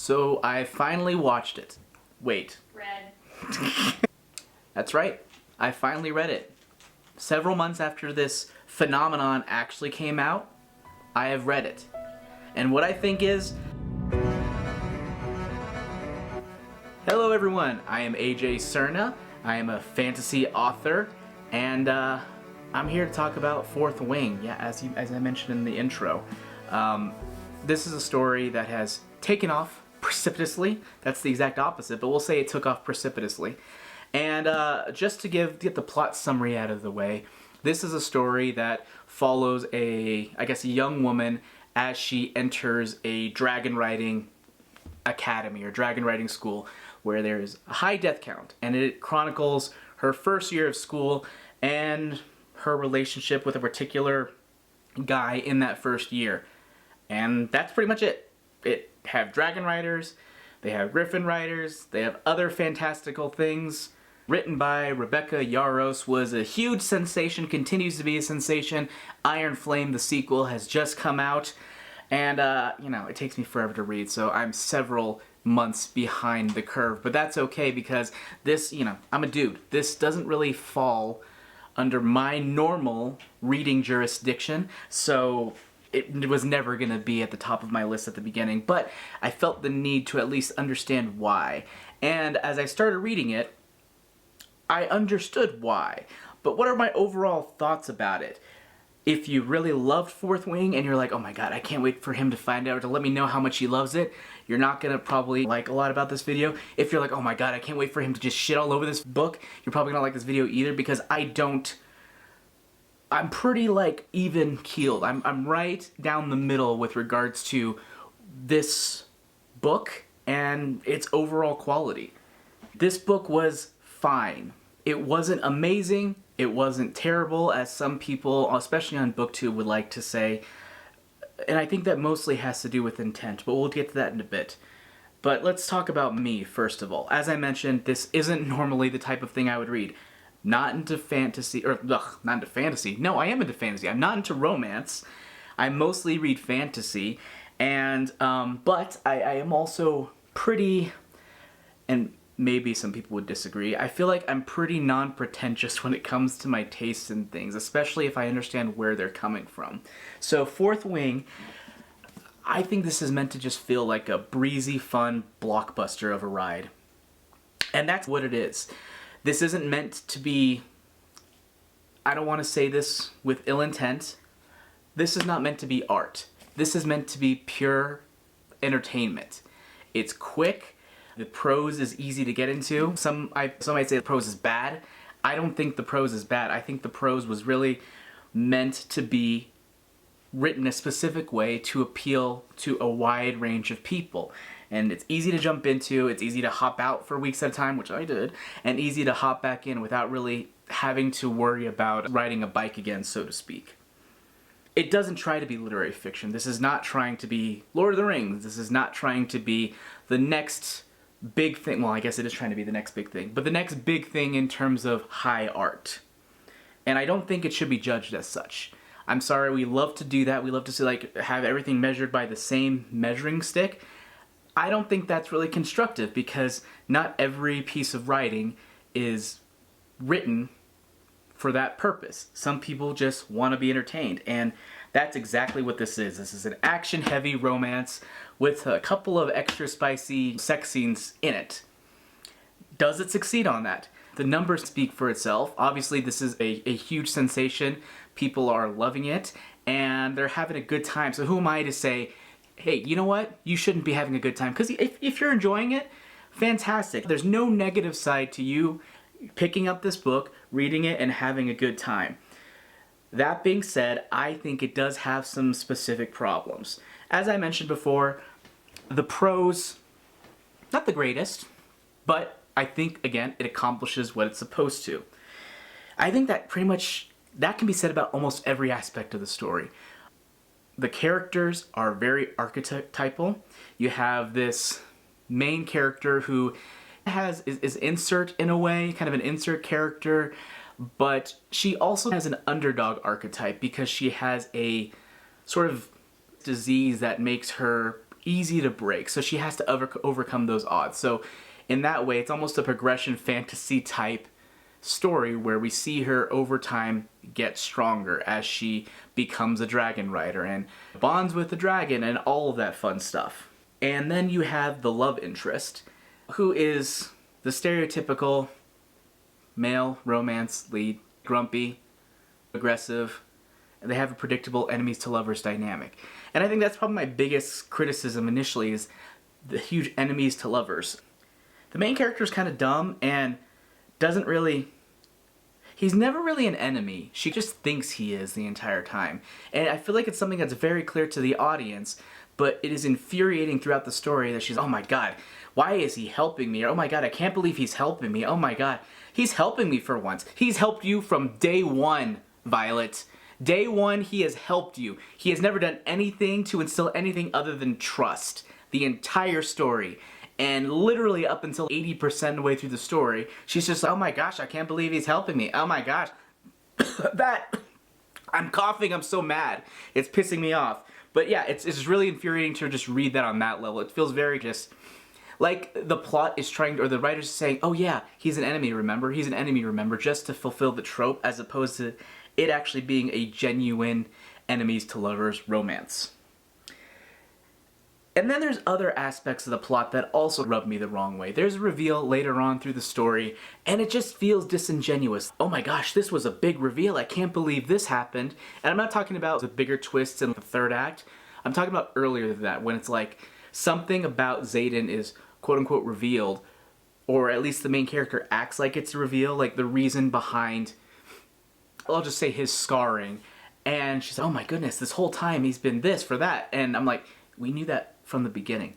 So I finally watched it. Wait. Read. That's right. I finally read it. Several months after this phenomenon actually came out, I have read it. And what I think is... Hello everyone, I am AJ Cerna. I am a fantasy author, and I'm here to talk about Fourth Wing, as I mentioned in the intro. This is a story that has taken off precipitously. That's the exact opposite, but we'll say it took off precipitously. And just to get the plot summary out of the way, this is a story that follows a young woman as she enters a dragon riding academy or dragon riding school where there's a high death count, and it chronicles her first year of school and her relationship with a particular guy in that first year. And that's pretty much it. It have dragon riders, they have griffin riders, they have other fantastical things. Written by Rebecca Yarros, was a huge sensation, continues to be a sensation. Iron Flame, the sequel, has just come out, and it takes me forever to read, so I'm several months behind the curve, but that's okay because this, I'm a dude. This doesn't really fall under my normal reading jurisdiction, so it was never going to be at the top of my list at the beginning, but I felt the need to at least understand why. And as I started reading it, I understood why. But what are my overall thoughts about it? If you really loved Fourth Wing and you're like, oh my god, I can't wait for him to find out, to let me know how much he loves it, you're not gonna probably like a lot about this video. If you're like, oh my god, I can't wait for him to just shit all over this book, you're probably gonna like this video either, because I'm pretty even keeled. I'm right down the middle with regards to this book and its overall quality. This book was fine. It wasn't amazing, it wasn't terrible, as some people, especially on BookTube, would like to say. And I think that mostly has to do with intent, but we'll get to that in a bit. But let's talk about me, first of all. As I mentioned, this isn't normally the type of thing I would read. Not into fantasy, not into fantasy. No, I am into fantasy. I'm not into romance. I mostly read fantasy, and, but I am also pretty, and maybe some people would disagree, I feel like I'm pretty non-pretentious when it comes to my tastes in things, especially if I understand where they're coming from. So Fourth Wing, I think this is meant to just feel like a breezy, fun blockbuster of a ride. And that's what it is. This isn't meant to be, I don't want to say this with ill intent, this is not meant to be art. This is meant to be pure entertainment. It's quick. The prose is easy to get into. Some might say the prose is bad. I don't think the prose is bad. I think the prose was really meant to be written a specific way to appeal to a wide range of people. And it's easy to jump into, it's easy to hop out for weeks at a time, which I did, and easy to hop back in without really having to worry about riding a bike again, so to speak. It doesn't try to be literary fiction. This is not trying to be Lord of the Rings. This is not trying to be the next big thing. Well, I guess it is trying to be the next big thing, but the next big thing in terms of high art. And I don't think it should be judged as such. I'm sorry, we love to do that. We love to see, have everything measured by the same measuring stick. I don't think that's really constructive, because not every piece of writing is written for that purpose. Some people just want to be entertained, and that's exactly what this is. This is an action-heavy romance with a couple of extra spicy sex scenes in it. Does it succeed on that? The numbers speak for itself. Obviously, this is a huge sensation. People are loving it, and they're having a good time. So who am I to say, hey, you know what? You shouldn't be having a good time. Because if you're enjoying it, fantastic. There's no negative side to you picking up this book, reading it, and having a good time. That being said, I think it does have some specific problems. As I mentioned before, the prose, not the greatest, but I think, again, it accomplishes what it's supposed to. I think that pretty much, that can be said about almost every aspect of the story. The characters are very archetypal. You have this main character who is insert in a way, kind of an insert character, but she also has an underdog archetype because she has a sort of disease that makes her easy to break, so she has to overcome those odds. So in that way, it's almost a progression fantasy type story where we see her over time get stronger as she becomes a dragon rider and bonds with the dragon and all of that fun stuff. And then you have the love interest, who is the stereotypical male romance lead, grumpy, aggressive, and they have a predictable enemies to lovers dynamic. And I think that's probably my biggest criticism initially, is the huge enemies to lovers. The main character is kind of dumb and doesn't really... He's never really an enemy. She just thinks he is the entire time. And I feel like it's something that's very clear to the audience, but it is infuriating throughout the story that she's, oh my god, why is he helping me? Or, oh my god, I can't believe he's helping me. Oh my god, he's helping me for once. He's helped you from day one, Violet. Day one, he has helped you. He has never done anything to instill anything other than trust. The entire story. And literally up until 80% of the way through the story, she's just, oh my gosh, I can't believe he's helping me. Oh my gosh. I'm coughing, I'm so mad. It's pissing me off. But yeah, it's really infuriating to just read that on that level. It feels very just, like the plot is trying to, or the writer's saying, oh yeah, he's an enemy, remember? He's an enemy, remember? Just to fulfill the trope, as opposed to it actually being a genuine enemies to lovers romance. And then there's other aspects of the plot that also rub me the wrong way. There's a reveal later on through the story, and it just feels disingenuous. Oh my gosh, this was a big reveal. I can't believe this happened. And I'm not talking about the bigger twists in the third act. I'm talking about earlier than that, when it's like something about Xaden is quote-unquote revealed, or at least the main character acts like it's a reveal, like the reason behind, I'll just say, his scarring. And she's like, oh my goodness, this whole time he's been this for that. And I'm like, we knew that from the beginning.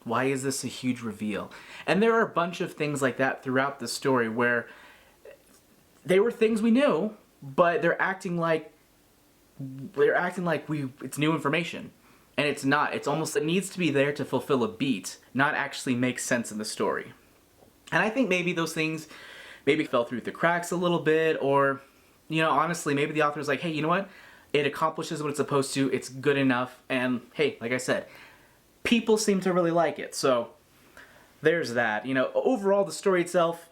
Why is this a huge reveal? And there are a bunch of things like that throughout the story where they were things we knew, but they're acting like it's new information. And it's not. It's almost, it needs to be there to fulfill a beat, not actually make sense in the story. And I think maybe those things maybe fell through the cracks a little bit, or, you know, honestly, maybe the author's like, hey, you know what? It accomplishes what it's supposed to, it's good enough, and hey, like I said, people seem to really like it, so there's that. You know, overall, the story itself,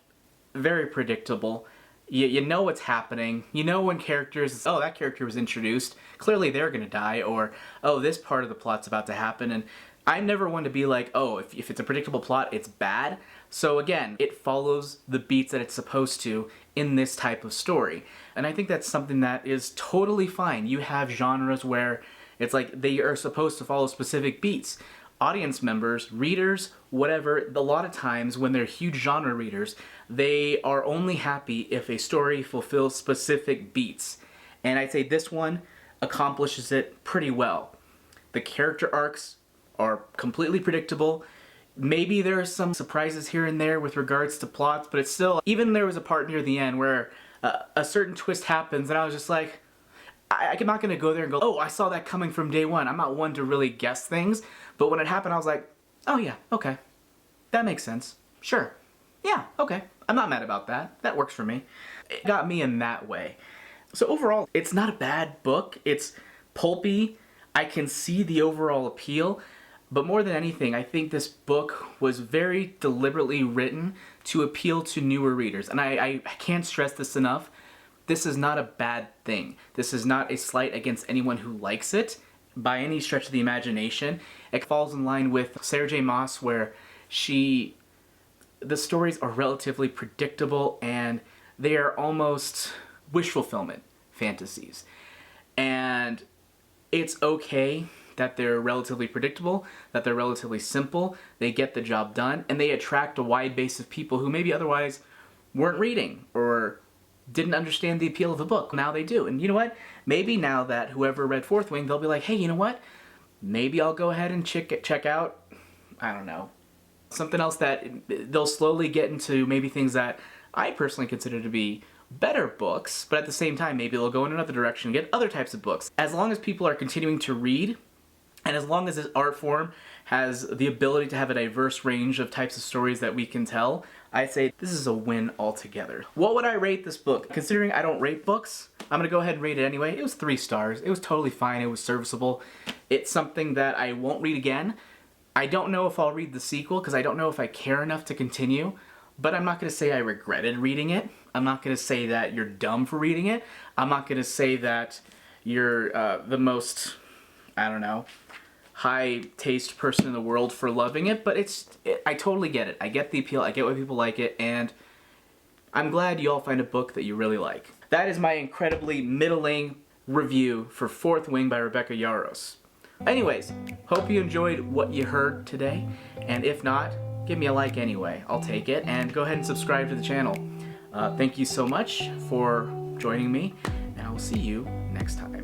very predictable. You know what's happening. You know when characters, oh, that character was introduced, clearly they're gonna die, or, oh, this part of the plot's about to happen, and I'm never one to be like, oh, if it's a predictable plot, it's bad. So again, it follows the beats that it's supposed to in this type of story. And I think that's something that is totally fine. You have genres where it's like they are supposed to follow specific beats. Audience members, readers, whatever, a lot of times when they're huge genre readers, they are only happy if a story fulfills specific beats. And I'd say this one accomplishes it pretty well. The character arcs are completely predictable. Maybe there are some surprises here and there with regards to plots, but it's still, even there was a part near the end where a certain twist happens and I was just like, I'm not going to go there and go, oh, I saw that coming from day one. I'm not one to really guess things, but when it happened I was like, oh yeah, okay. That makes sense. Sure. Yeah, okay. I'm not mad about that. That works for me. It got me in that way. So overall, it's not a bad book. It's pulpy. I can see the overall appeal. But more than anything, I think this book was very deliberately written to appeal to newer readers. And I can't stress this enough. This is not a bad thing. This is not a slight against anyone who likes it by any stretch of the imagination. It falls in line with Sarah J. Maas, where the stories are relatively predictable and they are almost wish fulfillment fantasies. And it's okay that they're relatively predictable, that they're relatively simple, they get the job done, and they attract a wide base of people who maybe otherwise weren't reading or didn't understand the appeal of the book. Now they do. And you know what? Maybe now that whoever read Fourth Wing, they'll be like, hey, you know what? Maybe I'll go ahead and check out, I don't know, something else that they'll slowly get into, maybe things that I personally consider to be better books, but at the same time, maybe they'll go in another direction and get other types of books. As long as people are continuing to read, and as long as this art form has the ability to have a diverse range of types of stories that we can tell, I'd say this is a win altogether. What would I rate this book? Considering I don't rate books, I'm gonna go ahead and rate it anyway. It was 3 stars. It was totally fine. It was serviceable. It's something that I won't read again, I don't know if I'll read the sequel because I don't know if I care enough to continue, but I'm not going to say I regretted reading it. I'm not going to say that you're dumb for reading it. I'm not going to say that you're the most, I don't know, high-taste person in the world for loving it, but I totally get it. I get the appeal, I get why people like it, and I'm glad you all find a book that you really like. That is my incredibly middling review for Fourth Wing by Rebecca Yarros. Anyways, hope you enjoyed what you heard today, and if not, give me a like anyway. I'll take it, and go ahead and subscribe to the channel. Thank you so much for joining me, and I'll see you next time.